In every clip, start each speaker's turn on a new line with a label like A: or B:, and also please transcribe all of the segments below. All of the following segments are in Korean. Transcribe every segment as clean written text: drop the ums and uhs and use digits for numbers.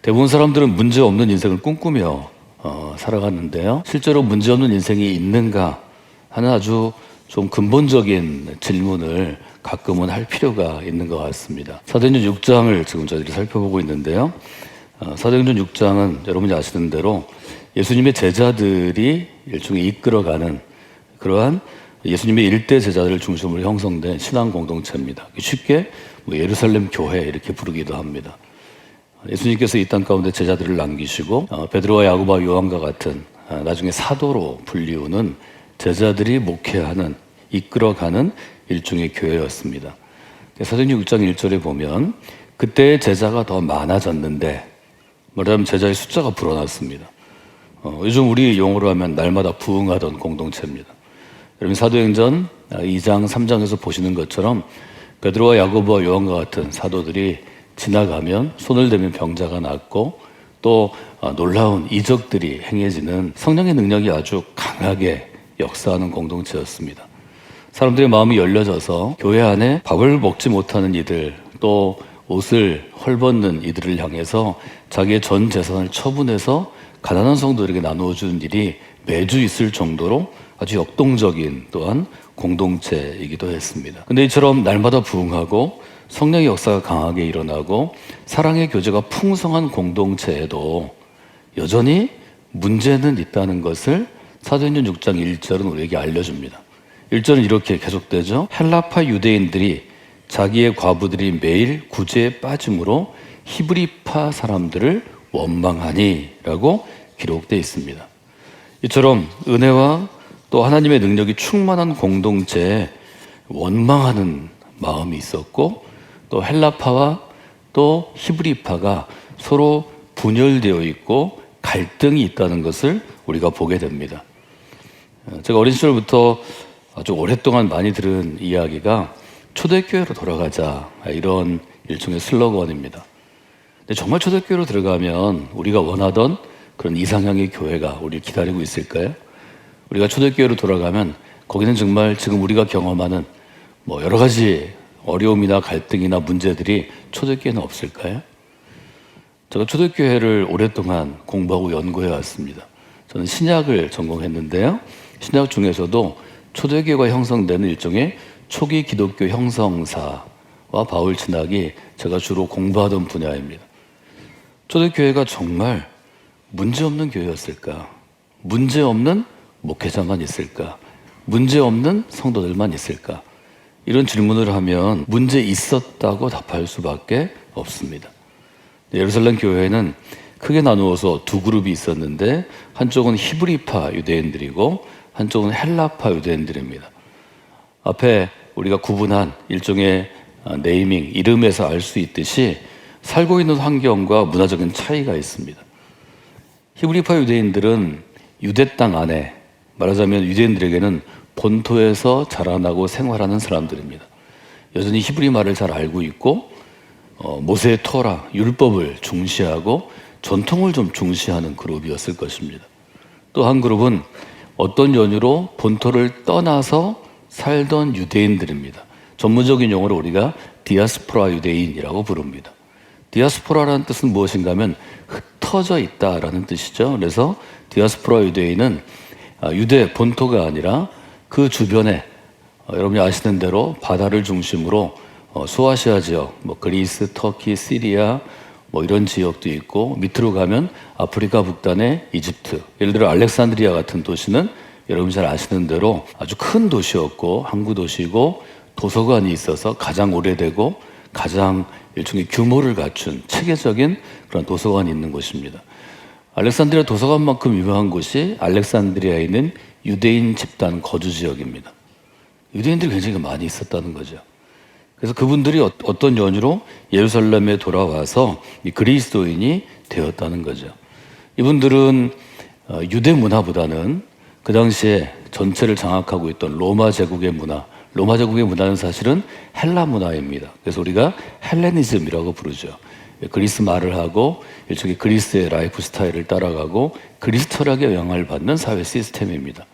A: 대부분 사람들은 문제 없는 인생을 꿈꾸며 살아갔는데요. 실제로 문제 없는 인생이 있는가 하는 아주 좀 근본적인 질문을 가끔은 할 필요가 있는 것 같습니다. 사도행전 6장을 지금 저희들이 살펴보고 있는데요. 사도행전 6장은 여러분이 아시는 대로 예수님의 제자들이 일종의 이끌어가는 그러한 예수님의 일대 제자들을 중심으로 형성된 신앙 공동체입니다. 쉽게 예루살렘 교회 이렇게 부르기도 합니다. 예수님께서 이 땅 가운데 제자들을 남기시고 베드로와 야고보와 요한과 같은 나중에 사도로 불리우는 제자들이 목회하는 이끌어가는 일종의 교회였습니다. 사도행전 6장 1절에 보면 그때의 제자가 더 많아졌는데 말하자면 제자의 숫자가 불어났습니다. 요즘 우리 용어로 하면 날마다 부흥하던 공동체입니다. 여러분 사도행전 2장 3장에서 보시는 것처럼 베드로와 야고보와 요한과 같은 사도들이 지나가면 손을 대면 병자가 낫고 또 놀라운 이적들이 행해지는 성령의 능력이 아주 강하게 역사하는 공동체였습니다. 사람들의 마음이 열려져서 교회 안에 밥을 먹지 못하는 이들 또 옷을 헐벗는 이들을 향해서 자기의 전 재산을 처분해서 가난한 성도들에게 나누어 주는 일이 매주 있을 정도로 아주 역동적인 또한 공동체이기도 했습니다. 근데 이처럼 날마다 부흥하고 성령의 역사가 강하게 일어나고 사랑의 교제가 풍성한 공동체에도 여전히 문제는 있다는 것을 사도행전 6장 1절은 우리에게 알려줍니다. 1절은 이렇게 계속되죠. 헬라파 유대인들이 자기의 과부들이 매일 구제에 빠짐으로 히브리파 사람들을 원망하니 라고 기록되어 있습니다. 이처럼 은혜와 또 하나님의 능력이 충만한 공동체에 원망하는 마음이 있었고 또 헬라파와 또 히브리파가 서로 분열되어 있고 갈등이 있다는 것을 우리가 보게 됩니다. 제가 어린 시절부터 아주 오랫동안 많이 들은 이야기가 초대교회로 돌아가자 이런 일종의 슬로건입니다. 근데 정말 초대교회로 들어가면 우리가 원하던 그런 이상향의 교회가 우리를 기다리고 있을까요? 우리가 초대교회로 돌아가면 거기는 정말 지금 우리가 경험하는 여러 가지 어려움이나 갈등이나 문제들이 초대교회는 없을까요? 제가 초대교회를 오랫동안 공부하고 연구해 왔습니다. 저는 신약을 전공했는데요. 신약 중에서도 초대교회가 형성되는 일종의 초기 기독교 형성사와 바울 신학이 제가 주로 공부하던 분야입니다. 초대교회가 정말 문제없는 교회였을까? 문제없는 목회자만 있을까? 문제없는 성도들만 있을까? 이런 질문을 하면 문제 있었다고 답할 수밖에 없습니다. 예루살렘 교회는 크게 나누어서 두 그룹이 있었는데 한쪽은 히브리파 유대인들이고 한쪽은 헬라파 유대인들입니다. 앞에 우리가 구분한 일종의 네이밍, 이름에서 알 수 있듯이 살고 있는 환경과 문화적인 차이가 있습니다. 히브리파 유대인들은 유대 땅 안에 말하자면 유대인들에게는 본토에서 자라나고 생활하는 사람들입니다. 여전히 히브리 말을 잘 알고 있고 모세의 토라, 율법을 중시하고 전통을 좀 중시하는 그룹이었을 것입니다. 또 한 그룹은 어떤 연유로 본토를 떠나서 살던 유대인들입니다. 전문적인 용어로 우리가 디아스포라 유대인이라고 부릅니다. 디아스포라라는 뜻은 무엇인가 하면 흩어져 있다라는 뜻이죠. 그래서 디아스포라 유대인은 유대 본토가 아니라 그 주변에 여러분이 아시는 대로 바다를 중심으로 소아시아 지역, 그리스, 터키, 시리아 이런 지역도 있고 밑으로 가면 아프리카 북단의 이집트, 예를 들어 알렉산드리아 같은 도시는 여러분이 잘 아시는 대로 아주 큰 도시였고 항구 도시고 도서관이 있어서 가장 오래되고 가장 일종의 규모를 갖춘 체계적인 그런 도서관이 있는 곳입니다. 알렉산드리아 도서관만큼 유명한 곳이 알렉산드리아에 있는 유대인 집단 거주 지역입니다. 유대인들이 굉장히 많이 있었다는 거죠. 그래서 그분들이 어떤 연유로 예루살렘에 돌아와서 그리스도인이 되었다는 거죠. 이분들은 유대 문화보다는 그 당시에 전체를 장악하고 있던 로마 제국의 문화, 로마 제국의 문화는 사실은 헬라 문화입니다. 그래서 우리가 헬레니즘이라고 부르죠. 그리스 말을 하고 일종의 그리스의 라이프 스타일을 따라가고 그리스 철학의 영향을 받는 사회 시스템입니다.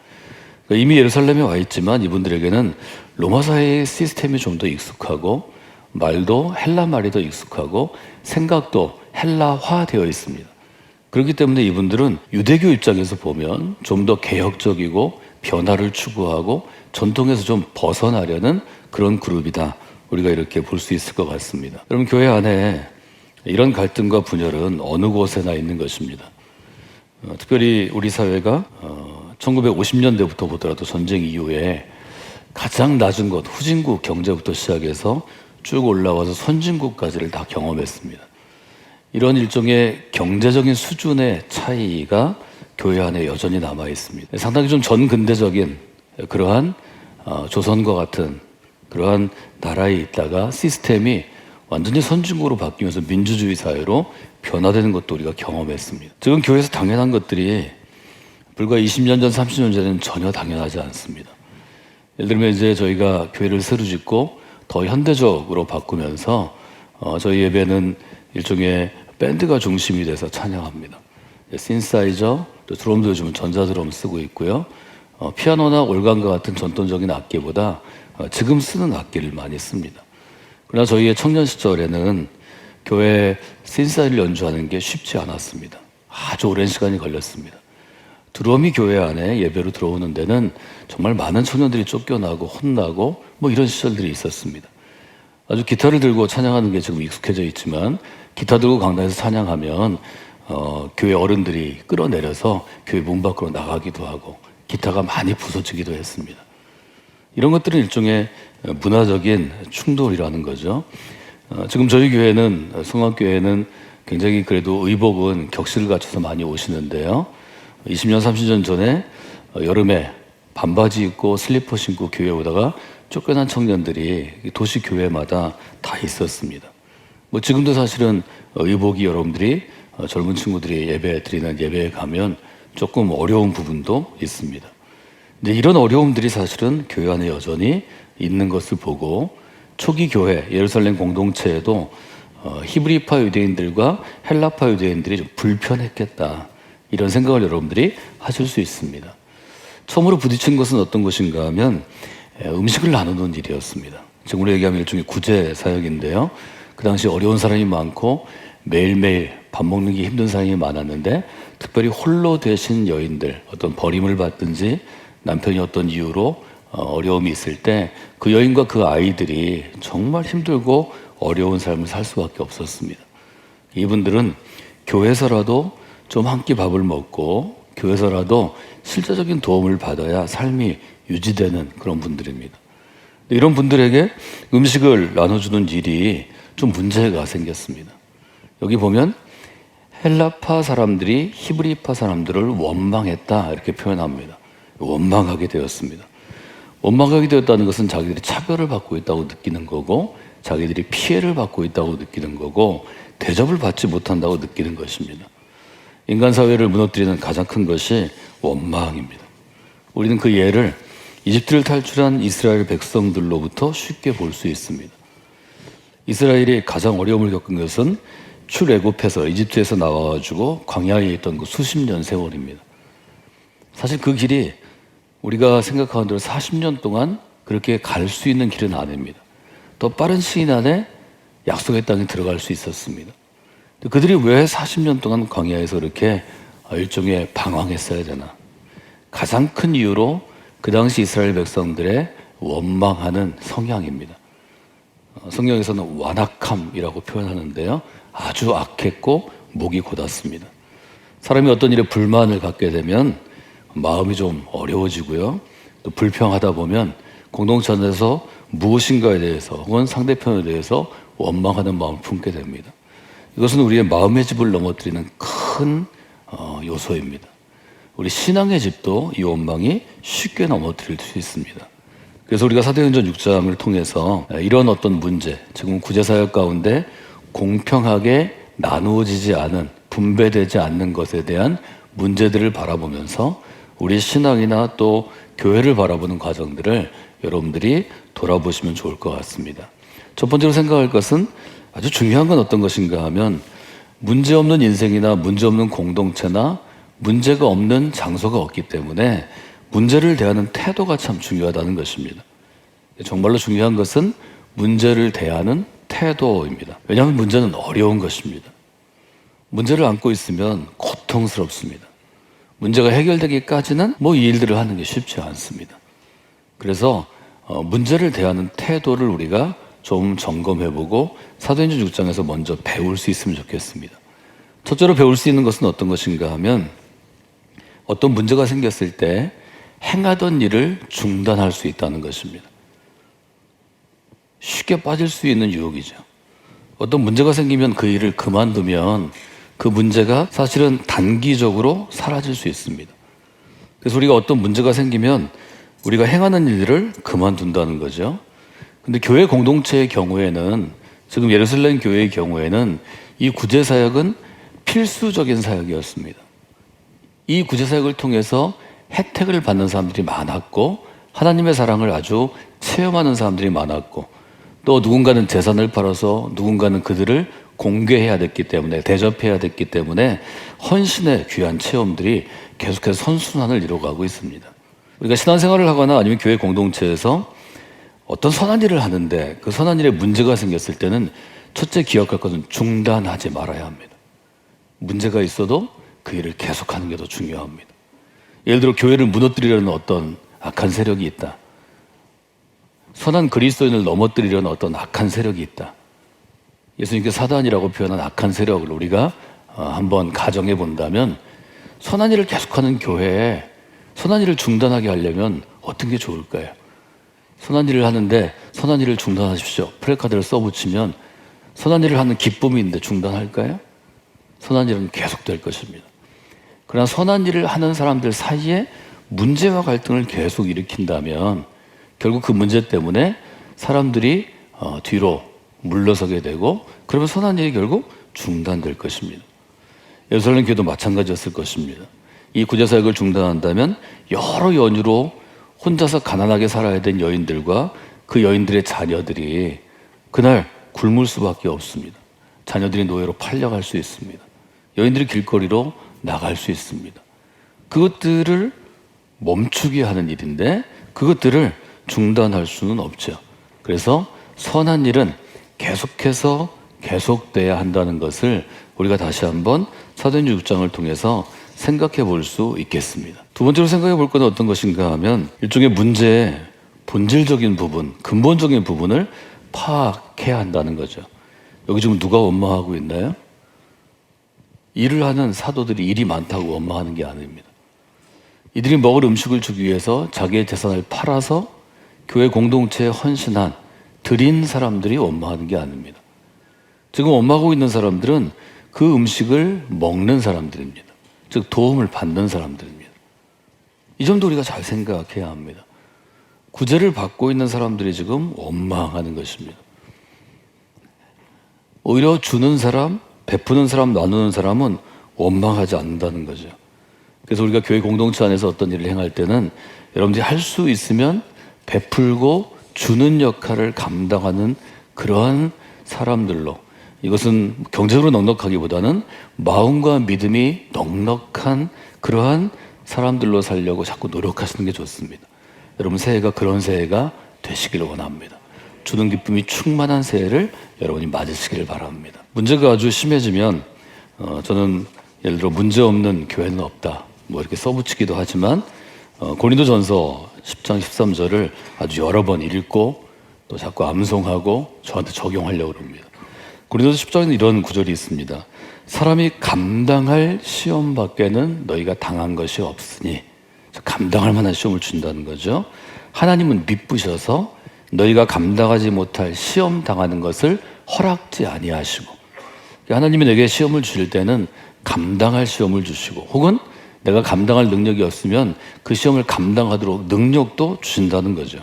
A: 이미 예루살렘에 와 있지만 이분들에게는 로마 사회의 시스템이 좀 더 익숙하고 말도 헬라 말이 더 익숙하고 생각도 헬라화되어 있습니다. 그렇기 때문에 이분들은 유대교 입장에서 보면 좀 더 개혁적이고 변화를 추구하고 전통에서 좀 벗어나려는 그런 그룹이다. 우리가 이렇게 볼 수 있을 것 같습니다. 여러분, 교회 안에 이런 갈등과 분열은 어느 곳에나 있는 것입니다. 특별히 우리 사회가 1950년대부터 보더라도 전쟁 이후에 가장 낮은 것, 후진국 경제부터 시작해서 쭉 올라와서 선진국까지를 다 경험했습니다. 이런 일종의 경제적인 수준의 차이가 교회 안에 여전히 남아 있습니다. 상당히 좀 전근대적인 그러한 조선과 같은 그러한 나라에 있다가 시스템이 완전히 선진국으로 바뀌면서 민주주의 사회로 변화되는 것도 우리가 경험했습니다. 지금 교회에서 당연한 것들이 불과 20년 전, 30년 전에는 전혀 당연하지 않습니다. 예를 들면 이제 저희가 교회를 새로 짓고 더 현대적으로 바꾸면서 저희 예배는 일종의 밴드가 중심이 돼서 찬양합니다. 신사이저, 또 드럼도 요즘은 전자드럼 쓰고 있고요. 피아노나 올간과 같은 전통적인 악기보다 지금 쓰는 악기를 많이 씁니다. 그러나 저희의 청년 시절에는 교회 신사를 연주하는 게 쉽지 않았습니다. 아주 오랜 시간이 걸렸습니다. 드럼이 교회 안에 예배로 들어오는 데는 정말 많은 청년들이 쫓겨나고 혼나고 뭐 이런 시절들이 있었습니다. 아주 기타를 들고 찬양하는 게 지금 익숙해져 있지만 기타 들고 강단에서 찬양하면 교회 어른들이 끌어내려서 교회 문 밖으로 나가기도 하고 기타가 많이 부서지기도 했습니다. 이런 것들은 일종의 문화적인 충돌이라는 거죠. 지금 저희 교회는, 성악교회는 굉장히 그래도 의복은 격식을 갖춰서 많이 오시는데요. 20년, 30년 전에 여름에 반바지 입고 슬리퍼 신고 교회에 오다가 쫓겨난 청년들이 도시 교회마다 다 있었습니다. 뭐 지금도 사실은 의복이 여러분들이 젊은 친구들이 예배 드리는 예배에 가면 조금 어려운 부분도 있습니다. 근데 이런 어려움들이 사실은 교회 안에 여전히 있는 것을 보고 초기 교회 예루살렘 공동체에도 히브리파 유대인들과 헬라파 유대인들이 좀 불편했겠다, 이런 생각을 여러분들이 하실 수 있습니다. 처음으로 부딪힌 것은 어떤 것인가 하면 음식을 나누는 일이었습니다. 지금으로 얘기하면 일종의 구제 사역인데요. 그 당시 어려운 사람이 많고 매일매일 밥 먹는 게 힘든 사람이 많았는데, 특별히 홀로 되신 여인들, 어떤 버림을 받든지 남편이 어떤 이유로 어려움이 있을 때 그 여인과 그 아이들이 정말 힘들고 어려운 삶을 살 수밖에 없었습니다. 이분들은 교회에서라도 좀 한 끼 밥을 먹고 교회에서라도 실제적인 도움을 받아야 삶이 유지되는 그런 분들입니다. 이런 분들에게 음식을 나눠주는 일이 좀 문제가 생겼습니다. 여기 보면 헬라파 사람들이 히브리파 사람들을 원망했다, 이렇게 표현합니다. 원망하게 되었습니다. 원망하게 되었다는 것은 자기들이 차별을 받고 있다고 느끼는 거고, 자기들이 피해를 받고 있다고 느끼는 거고, 대접을 받지 못한다고 느끼는 것입니다. 인간 사회를 무너뜨리는 가장 큰 것이 원망입니다. 우리는 그 예를 이집트를 탈출한 이스라엘 백성들로부터 쉽게 볼 수 있습니다. 이스라엘이 가장 어려움을 겪은 것은 출애굽해서 이집트에서 나와가지고 광야에 있던 그 수십 년 세월입니다. 사실 그 길이 우리가 생각하는 대로 40년 동안 그렇게 갈 수 있는 길은 아닙니다. 더 빠른 시일 안에 약속의 땅에 들어갈 수 있었습니다. 그들이 왜 40년 동안 광야에서 이렇게 일종의 방황했어야 되나? 가장 큰 이유로 그 당시 이스라엘 백성들의 원망하는 성향입니다. 성경에서는 완악함이라고 표현하는데요. 아주 악했고 목이 곧았습니다. 사람이 어떤 일에 불만을 갖게 되면 마음이 좀 어려워지고요. 또 불평하다 보면 공동체 안에서 무엇인가에 대해서 혹은 상대편에 대해서 원망하는 마음을 품게 됩니다. 이것은 우리의 마음의 집을 넘어뜨리는 큰 요소입니다. 우리 신앙의 집도 이 원망이 쉽게 넘어뜨릴 수 있습니다. 그래서 우리가 사도행전 6장을 통해서 이런 어떤 문제, 지금 구제사역 가운데 공평하게 나누어지지 않은, 분배되지 않는 것에 대한 문제들을 바라보면서 우리 신앙이나 또 교회를 바라보는 과정들을 여러분들이 돌아보시면 좋을 것 같습니다. 첫 번째로 생각할 것은, 아주 중요한 건 어떤 것인가 하면, 문제없는 인생이나 문제없는 공동체나 문제가 없는 장소가 없기 때문에 문제를 대하는 태도가 참 중요하다는 것입니다. 정말로 중요한 것은 문제를 대하는 태도입니다. 왜냐하면 문제는 어려운 것입니다. 문제를 안고 있으면 고통스럽습니다. 문제가 해결되기까지는 이 일들을 하는 게 쉽지 않습니다. 그래서 문제를 대하는 태도를 우리가 좀 점검해보고 사도행전 6장에서 먼저 배울 수 있으면 좋겠습니다. 첫째로 배울 수 있는 것은 어떤 것인가 하면 어떤 문제가 생겼을 때 행하던 일을 중단할 수 있다는 것입니다. 쉽게 빠질 수 있는 유혹이죠. 어떤 문제가 생기면 그 일을 그만두면 그 문제가 사실은 단기적으로 사라질 수 있습니다. 그래서 우리가 어떤 문제가 생기면 우리가 행하는 일들을 그만둔다는 거죠. 근데 교회 공동체의 경우에는, 지금 예루살렘 교회의 경우에는 이 구제사역은 필수적인 사역이었습니다. 이 구제사역을 통해서 혜택을 받는 사람들이 많았고 하나님의 사랑을 아주 체험하는 사람들이 많았고, 또 누군가는 재산을 팔아서 누군가는 그들을 공개해야 됐기 때문에, 대접해야 됐기 때문에 헌신의 귀한 체험들이 계속해서 선순환을 이루어가고 있습니다. 우리가 신앙생활을 하거나 아니면 교회 공동체에서 어떤 선한 일을 하는데 그 선한 일에 문제가 생겼을 때는 첫째 기억할 것은 중단하지 말아야 합니다. 문제가 있어도 그 일을 계속하는 게 더 중요합니다. 예를 들어 교회를 무너뜨리려는 어떤 악한 세력이 있다. 선한 그리스도인을 넘어뜨리려는 어떤 악한 세력이 있다. 예수님께서 사단이라고 표현한 악한 세력을 우리가 한번 가정해 본다면, 선한 일을 계속하는 교회에 선한 일을 중단하게 하려면 어떤 게 좋을까요? 선한 일을 하는데 선한 일을 중단하십시오, 플래카드를 써붙이면 선한 일을 하는 기쁨이 있는데 중단할까요? 선한 일은 계속될 것입니다. 그러나 선한 일을 하는 사람들 사이에 문제와 갈등을 계속 일으킨다면 결국 그 문제 때문에 사람들이 뒤로 물러서게 되고, 그러면 선한 일이 결국 중단될 것입니다. 예루살렘 교회도 마찬가지였을 것입니다. 이 구제사역을 중단한다면 여러 연유로 혼자서 가난하게 살아야 된 여인들과 그 여인들의 자녀들이 그날 굶을 수밖에 없습니다. 자녀들이 노예로 팔려갈 수 있습니다. 여인들이 길거리로 나갈 수 있습니다. 그것들을 멈추게 하는 일인데 그것들을 중단할 수는 없죠. 그래서 선한 일은 계속해서 계속돼야 한다는 것을 우리가 다시 한번 사도행전 6장을 통해서 생각해 볼 수 있겠습니다. 두 번째로 생각해 볼 것은 어떤 것인가 하면 일종의 문제의 본질적인 부분, 근본적인 부분을 파악해야 한다는 거죠. 여기 지금 누가 원망하고 있나요? 일을 하는 사도들이 일이 많다고 원망하는 게 아닙니다. 이들이 먹을 음식을 주기 위해서 자기의 재산을 팔아서 교회 공동체에 헌신한, 드린 사람들이 원망하는 게 아닙니다. 지금 원망하고 있는 사람들은 그 음식을 먹는 사람들입니다. 즉 도움을 받는 사람들입니다. 이 점도 우리가 잘 생각해야 합니다. 구제를 받고 있는 사람들이 지금 원망하는 것입니다. 오히려 주는 사람, 베푸는 사람, 나누는 사람은 원망하지 않는다는 거죠. 그래서 우리가 교회 공동체 안에서 어떤 일을 행할 때는 여러분들이 할 수 있으면 베풀고 주는 역할을 감당하는 그러한 사람들로, 이것은 경제적으로 넉넉하기보다는 마음과 믿음이 넉넉한 그러한 사람들로 살려고 자꾸 노력하시는 게 좋습니다. 여러분 새해가 그런 새해가 되시기를 원합니다. 주는 기쁨이 충만한 새해를 여러분이 맞으시기를 바랍니다. 문제가 아주 심해지면 저는 예를 들어 문제 없는 교회는 없다 이렇게 써붙이기도 하지만 고린도전서 10장 13절을 아주 여러 번 읽고 또 자꾸 암송하고 저한테 적용하려고 합니다. 고린도서 10장에는 이런 구절이 있습니다. 사람이 감당할 시험 밖에는 너희가 당한 것이 없으니, 감당할 만한 시험을 준다는 거죠. 하나님은 미쁘셔서 너희가 감당하지 못할 시험 당하는 것을 허락지 아니하시고, 하나님이 내게 시험을 주실 때는 감당할 시험을 주시고, 혹은 내가 감당할 능력이 없으면 그 시험을 감당하도록 능력도 주신다는 거죠.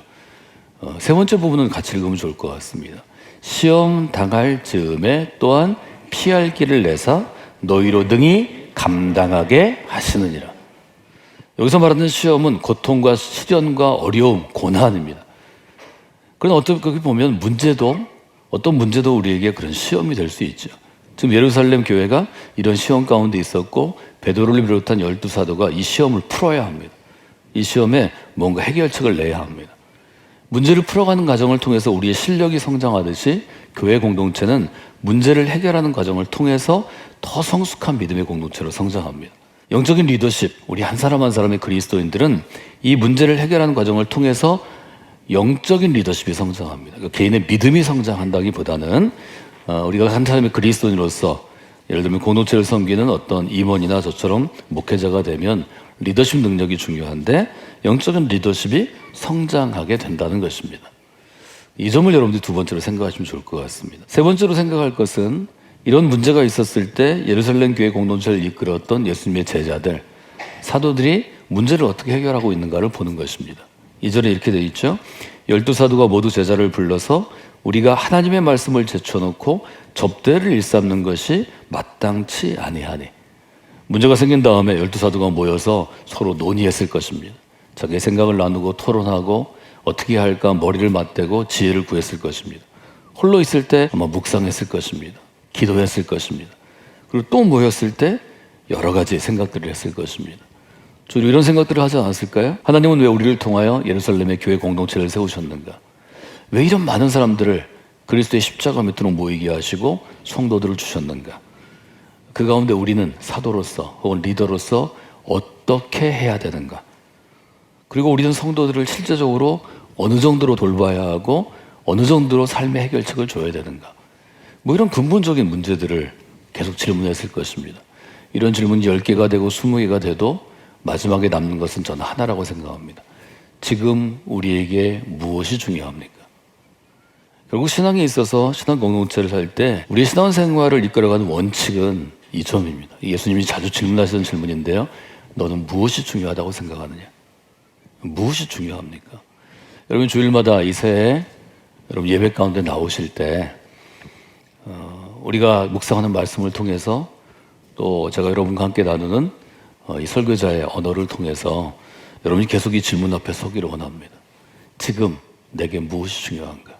A: 세 번째 부분은 같이 읽으면 좋을 것 같습니다. 시험 당할 즈음에 또한 피할 길을 내사 너희로 능히 감당하게 하시느니라. 여기서 말하는 시험은 고통과 시련과 어려움, 고난입니다. 그러나 어떻게 보면 어떤 문제도 우리에게 그런 시험이 될 수 있죠. 지금 예루살렘 교회가 이런 시험 가운데 있었고 베드로를 비롯한 12사도가 이 시험을 풀어야 합니다. 이 시험에 뭔가 해결책을 내야 합니다. 문제를 풀어가는 과정을 통해서 우리의 실력이 성장하듯이 교회 공동체는 문제를 해결하는 과정을 통해서 더 성숙한 믿음의 공동체로 성장합니다. 영적인 리더십, 우리 한 사람 한 사람의 그리스도인들은 이 문제를 해결하는 과정을 통해서 영적인 리더십이 성장합니다. 그러니까 개인의 믿음이 성장한다기보다는 우리가 한 사람의 그리스도인으로서 예를 들면 공동체를 섬기는 어떤 임원이나 저처럼 목회자가 되면 리더십 능력이 중요한데 영적인 리더십이 성장하게 된다는 것입니다. 이 점을 여러분들이 두 번째로 생각하시면 좋을 것 같습니다. 세 번째로 생각할 것은 이런 문제가 있었을 때 예루살렘 교회 공동체를 이끌었던 예수님의 제자들, 사도들이 문제를 어떻게 해결하고 있는가를 보는 것입니다. 2절에 이렇게 되어 있죠. 12사도가 모두 제자를 불러서 우리가 하나님의 말씀을 제쳐놓고 접대를 일삼는 것이 마땅치 아니하니. 문제가 생긴 다음에 12사도가 모여서 서로 논의했을 것입니다. 자기의 생각을 나누고 토론하고 어떻게 할까 머리를 맞대고 지혜를 구했을 것입니다. 홀로 있을 때 아마 묵상했을 것입니다. 기도했을 것입니다. 그리고 또 모였을 때 여러 가지 생각들을 했을 것입니다. 주로 이런 생각들을 하지 않았을까요? 하나님은 왜 우리를 통하여 예루살렘의 교회 공동체를 세우셨는가? 왜 이런 많은 사람들을 그리스도의 십자가 밑으로 모이게 하시고 성도들을 주셨는가? 그 가운데 우리는 사도로서 혹은 리더로서 어떻게 해야 되는가? 그리고 우리는 성도들을 실제적으로 어느 정도로 돌봐야 하고 어느 정도로 삶의 해결책을 줘야 되는가? 뭐 이런 근본적인 문제들을 계속 질문했을 것입니다. 이런 질문이 10개가 되고 20개가 돼도 마지막에 남는 것은 저는 하나라고 생각합니다. 지금 우리에게 무엇이 중요합니까? 결국 신앙에 있어서 신앙 공동체를 할 때 우리의 신앙생활을 이끌어가는 원칙은 이 점입니다. 예수님이 자주 질문하시던 질문인데요. 너는 무엇이 중요하다고 생각하느냐? 무엇이 중요합니까? 여러분 주일마다 이 새해 여러분 예배 가운데 나오실 때 우리가 묵상하는 말씀을 통해서 또 제가 여러분과 함께 나누는 이 설교자의 언어를 통해서 여러분이 계속 이 질문 앞에 서기를 원합니다. 지금 내게 무엇이 중요한가?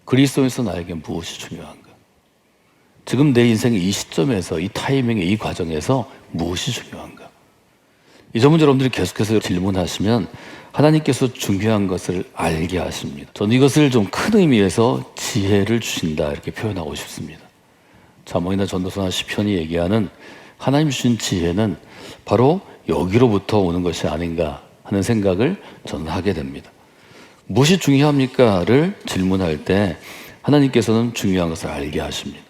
A: 그리스도에서 나에게 무엇이 중요한가? 지금 내 인생의 이 시점에서 이 타이밍의 이 과정에서 무엇이 중요한가? 이 점은 여러분들이 계속해서 질문하시면 하나님께서 중요한 것을 알게 하십니다. 저는 이것을 좀 큰 의미에서 지혜를 주신다 이렇게 표현하고 싶습니다. 잠언이나 전도서나 시편이 얘기하는 하나님 주신 지혜는 바로 여기로부터 오는 것이 아닌가 하는 생각을 저는 하게 됩니다. 무엇이 중요합니까?를 질문할 때 하나님께서는 중요한 것을 알게 하십니다.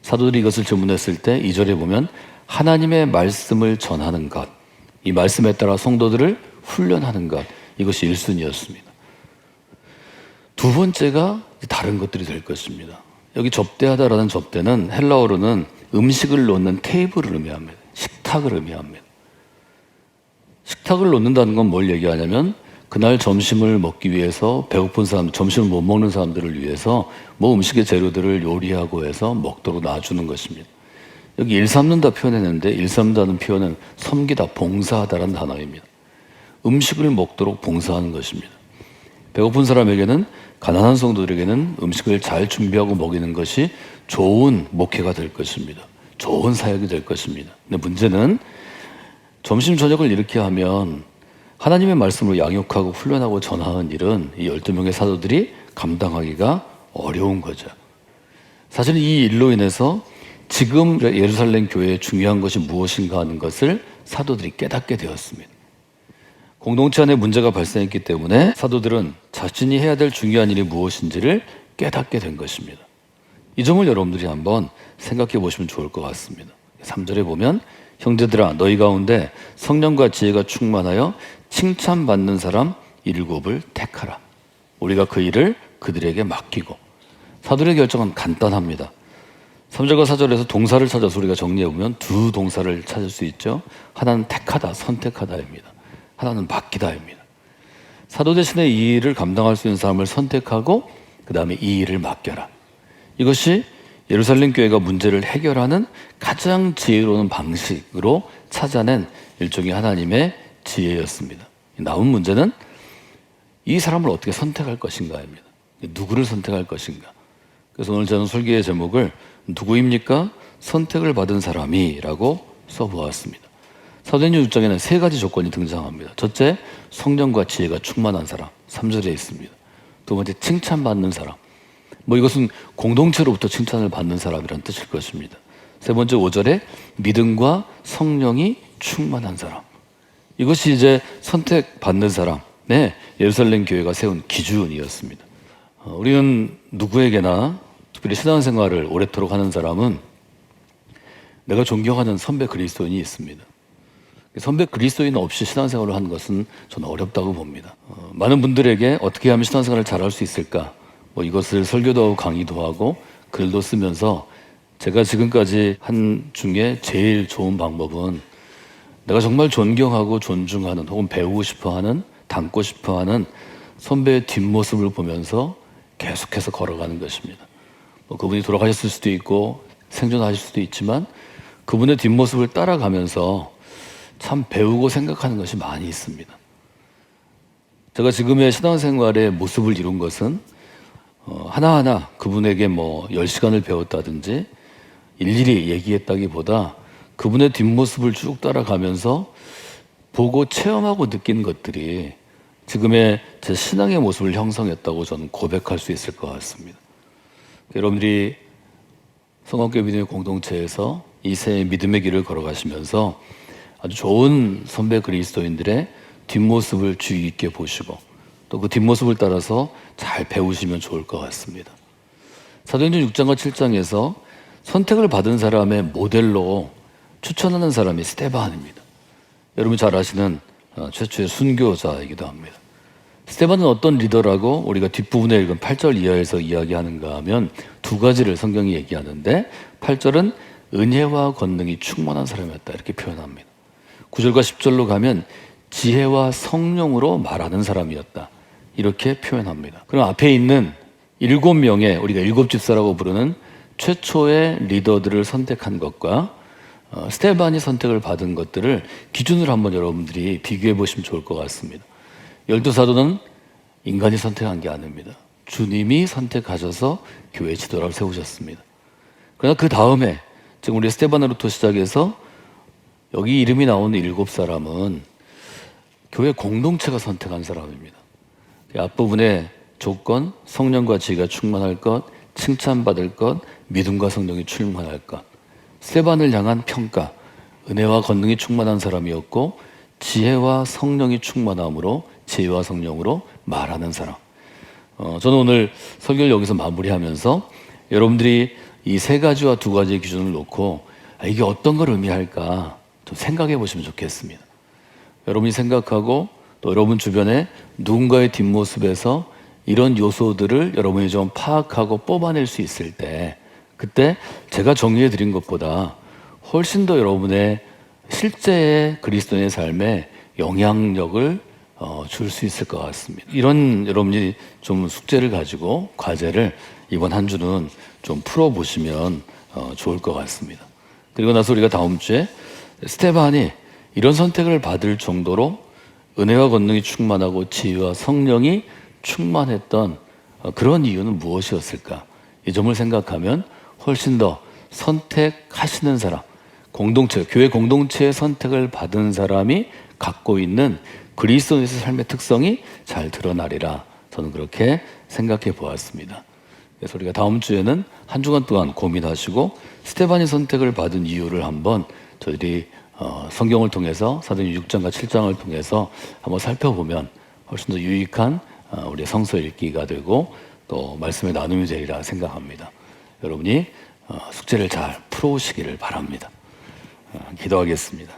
A: 사도들이 이것을 질문했을 때 2절에 보면 하나님의 말씀을 전하는 것, 이 말씀에 따라 성도들을 훈련하는 것, 이것이 1순위였습니다. 두 번째가 다른 것들이 될 것입니다. 여기 접대하다라는 접대는 헬라어로는 음식을 놓는 테이블을 의미합니다. 식탁을 의미합니다. 식탁을 놓는다는 건 뭘 얘기하냐면 그날 점심을 먹기 위해서 배고픈 사람, 점심을 못 먹는 사람들을 위해서 뭐 음식의 재료들을 요리하고 해서 먹도록 놔주는 것입니다. 여기 일삼는다 표현했는데 일삼다는 표현은 섬기다, 봉사하다라는 단어입니다. 음식을 먹도록 봉사하는 것입니다. 배고픈 사람에게는 가난한 성도들에게는 음식을 잘 준비하고 먹이는 것이 좋은 목회가 될 것입니다. 좋은 사역이 될 것입니다. 근데 문제는 점심 저녁을 이렇게 하면 하나님의 말씀으로 양육하고 훈련하고 전하는 일은 이 12명의 사도들이 감당하기가 어려운 거죠. 사실 이 일로 인해서 지금 예루살렘 교회에 중요한 것이 무엇인가 하는 것을 사도들이 깨닫게 되었습니다. 공동체 안에 문제가 발생했기 때문에 사도들은 자신이 해야 될 중요한 일이 무엇인지를 깨닫게 된 것입니다. 이 점을 여러분들이 한번 생각해 보시면 좋을 것 같습니다. 3절에 보면 형제들아 너희 가운데 성령과 지혜가 충만하여 칭찬받는 사람 7을 택하라. 우리가 그 일을 그들에게 맡기고. 사도들의 결정은 간단합니다. 3절과 4절에서 동사를 찾아서 우리가 정리해보면 두 동사를 찾을 수 있죠. 하나는 택하다, 선택하다입니다. 하나는 맡기다입니다. 사도 대신에 이 일을 감당할 수 있는 사람을 선택하고 그 다음에 이 일을 맡겨라. 이것이 예루살렘 교회가 문제를 해결하는 가장 지혜로운 방식으로 찾아낸 일종의 하나님의 지혜였습니다. 남은 문제는 이 사람을 어떻게 선택할 것인가입니다. 누구를 선택할 것인가. 그래서 오늘 저는 설교의 제목을 누구입니까? 선택을 받은 사람이라고 써보았습니다. 사도행전 6장에는 세 가지 조건이 등장합니다. 첫째, 성령과 지혜가 충만한 사람, 3절에 있습니다. 두 번째, 칭찬받는 사람. 이것은 공동체로부터 칭찬을 받는 사람이라는 뜻일 것입니다. 세 번째, 5절에 믿음과 성령이 충만한 사람. 이것이 이제 선택받는 사람의 예루살렘 교회가 세운 기준이었습니다. 우리는 누구에게나, 특별히 신앙생활을 오래도록 하는 사람은 내가 존경하는 선배 그리스도인이 있습니다. 선배 그리스도인 없이 신앙생활을 하는 것은 저는 어렵다고 봅니다. 많은 분들에게 어떻게 하면 신앙생활을 잘할 수 있을까, 이것을 설교도 하고 강의도 하고 글도 쓰면서 제가 지금까지 한 중에 제일 좋은 방법은 내가 정말 존경하고 존중하는, 혹은 배우고 싶어하는, 닮고 싶어하는 선배의 뒷모습을 보면서 계속해서 걸어가는 것입니다. 그분이 돌아가셨을 수도 있고 생존하실 수도 있지만 그분의 뒷모습을 따라가면서 참 배우고 생각하는 것이 많이 있습니다. 제가 지금의 신앙생활의 모습을 이룬 것은 하나하나 그분에게 10시간을 배웠다든지 일일이 얘기했다기보다 그분의 뒷모습을 쭉 따라가면서 보고 체험하고 느낀 것들이 지금의 제 신앙의 모습을 형성했다고 저는 고백할 수 있을 것 같습니다. 여러분들이 성황교회 믿음의 공동체에서 이 새 믿음의 길을 걸어가시면서 아주 좋은 선배 그리스도인들의 뒷모습을 주의 깊게 보시고 또 그 뒷모습을 따라서 잘 배우시면 좋을 것 같습니다. 사도행전 6장과 7장에서 선택을 받은 사람의 모델로 추천하는 사람이 스데반입니다. 여러분 잘 아시는 최초의 순교자이기도 합니다. 스데반은 어떤 리더라고 우리가 뒷부분에 읽은 8절 이하에서 이야기하는가 하면 두 가지를 성경이 얘기하는데, 8절은 은혜와 권능이 충만한 사람이었다 이렇게 표현합니다. 9절과 10절로 가면 지혜와 성령으로 말하는 사람이었다 이렇게 표현합니다. 그럼 앞에 있는 7명의, 우리가 7집사라고 부르는 최초의 리더들을 선택한 것과 스데반이 선택을 받은 것들을 기준으로 한번 여러분들이 비교해 보시면 좋을 것 같습니다. 12사도는 인간이 선택한 게 아닙니다. 주님이 선택하셔서 교회 지도자를 세우셨습니다. 그러나 그 다음에 지금 우리 스데반으로부터 시작해서 여기 이름이 나오는 7사람은 교회 공동체가 선택한 사람입니다. 그 앞부분에 조건, 성령과 지혜가 충만할 것, 칭찬받을 것, 믿음과 성령이 충만할 것. 스데반을 향한 평가, 은혜와 권능이 충만한 사람이었고 지혜와 성령이 충만함으로 지혜와 성령으로 말하는 사람. 저는 오늘 설교를 여기서 마무리하면서 여러분들이 이 세 가지와 두 가지의 기준을 놓고 이게 어떤 걸 의미할까 좀 생각해 보시면 좋겠습니다. 여러분이 생각하고 또 여러분 주변에 누군가의 뒷모습에서 이런 요소들을 여러분이 좀 파악하고 뽑아낼 수 있을 때, 그때 제가 정리해 드린 것보다 훨씬 더 여러분의 실제의 그리스도인의 삶에 영향력을 줄 수 있을 것 같습니다. 이런 여러분이 좀 숙제를 가지고 과제를 이번 한 주는 좀 풀어보시면 좋을 것 같습니다. 그리고 나서 우리가 다음 주에 스데반이 이런 선택을 받을 정도로 은혜와 권능이 충만하고 지혜와 성령이 충만했던 그런 이유는 무엇이었을까? 이 점을 생각하면 훨씬 더 선택하시는 사람, 공동체, 교회 공동체의 선택을 받은 사람이 갖고 있는 그리스도인의 삶의 특성이 잘 드러나리라, 저는 그렇게 생각해 보았습니다. 그래서 우리가 다음 주에는 한 주간 동안 고민하시고 스데반이 선택을 받은 이유를 한번 저희들이 성경을 통해서 사도행전 6장과 7장을 통해서 한번 살펴보면 훨씬 더 유익한 우리의 성서 읽기가 되고 또 말씀의 나눔이 되리라 생각합니다. 여러분이 숙제를 잘 풀어오시기를 바랍니다. 기도하겠습니다.